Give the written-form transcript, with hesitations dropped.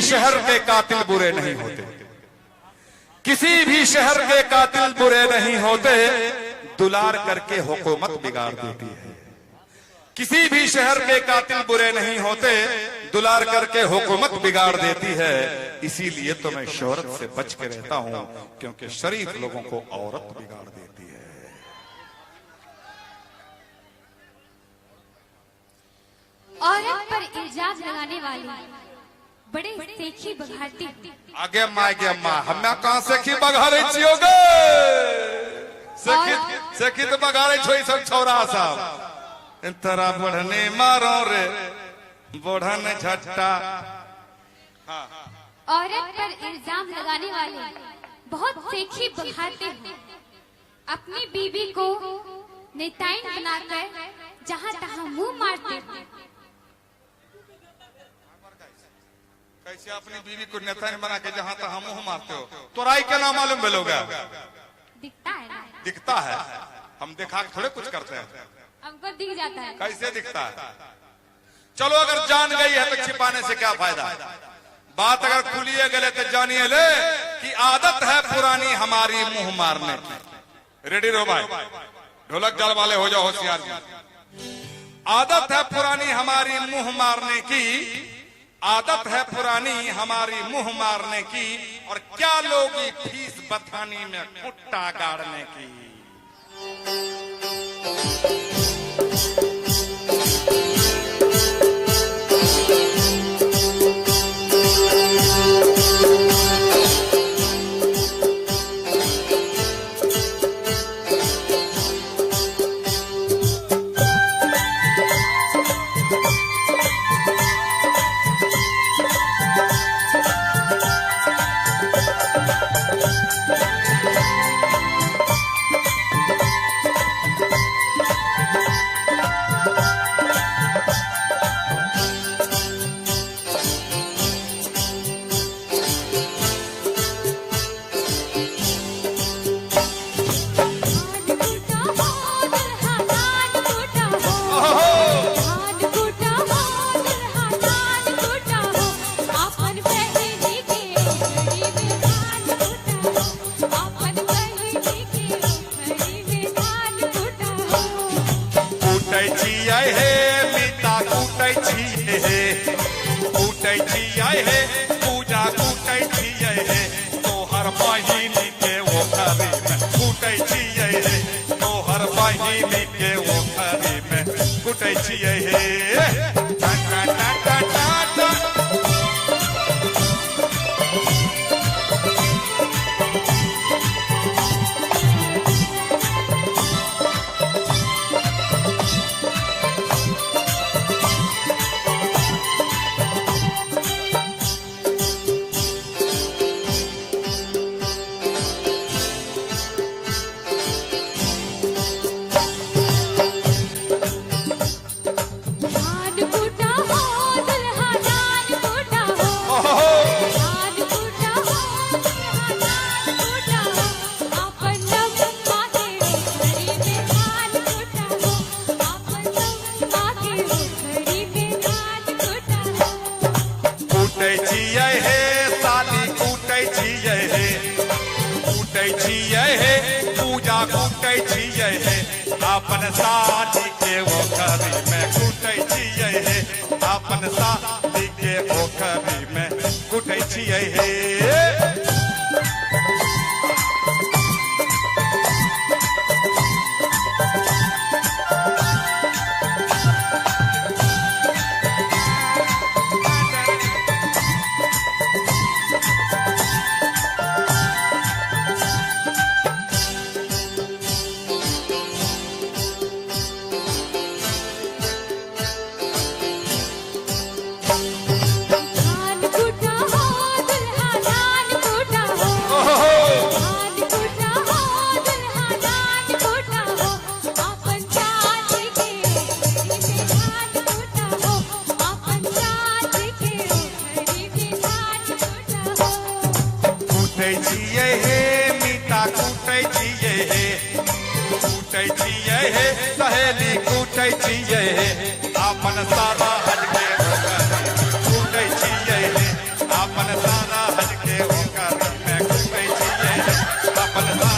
भी शहर के कातिल बुरे नहीं होते, किसी भी शहर के कातिल बुरे नहीं होते, दुलार करके हुकूमत बिगाड़ देती है। किसी भी शहर के कातिल बुरे नहीं होते, दुलार करके हुकूमत बिगाड़ देती है। इसीलिए तो मैं शोहरत से बच के रहता हूं, क्योंकि शरीफ लोगों को औरत बिगाड़ देती है। औरत पर इल्जाम लगाने वाली बड़े सेखी बघारती आगे माँ हमें कहाँ सेखी बघारे छियोगे? सेखी तो बघारे छोई सब छोरा साहब तरा बढ़ने मारो रे बढ़न झट्टा। औरत पर इल्जाम लगाने वाले बहुत सेखी बघारते हैं, अपनी बीवी को नेताइन बनाकर जहाँ तहाँ मुंह मारते हैं। कैसे अपनी बीवी को नेताइन बना के जहाँ तहाँ मुंह मारते हो? तोराई क्या नाम मालूम बेलोगा? दिखता है ना? दिखता है, हम दिखा थोड़े कुछ करते हैं। हमको दिख जाता है। कैसे दिखता है? चलो अगर जान गई है तो छिपाने से क्या फायदा? बात अगर खुलिए गले तो जानिए ले कि आदत है पुरानी हमारी मुंह मारने की। रेडी रो भाई, ढोलक जाल वाले हो जाओ होशियार जी। आदत है पुरानी हमारी मुंह मारने की, आदत है पुरानी हमारी मुंह मारने की, और क्या लोगी फीस बथानी में खुट्टा गाड़ने की। पूजा कूटै छियै तोहर बहिनी के ओखरी में कूटै छियै, तोहर बहिनी के ओखरी में कूटै छियै। पूजा कूटै छियै अपन साली के ओखरी में कूटै छियै, अपन साली के ओखरी में कूटै छियै। सहेली कूटै छियै अपन सारा हटके कूटै छियै अपन अपन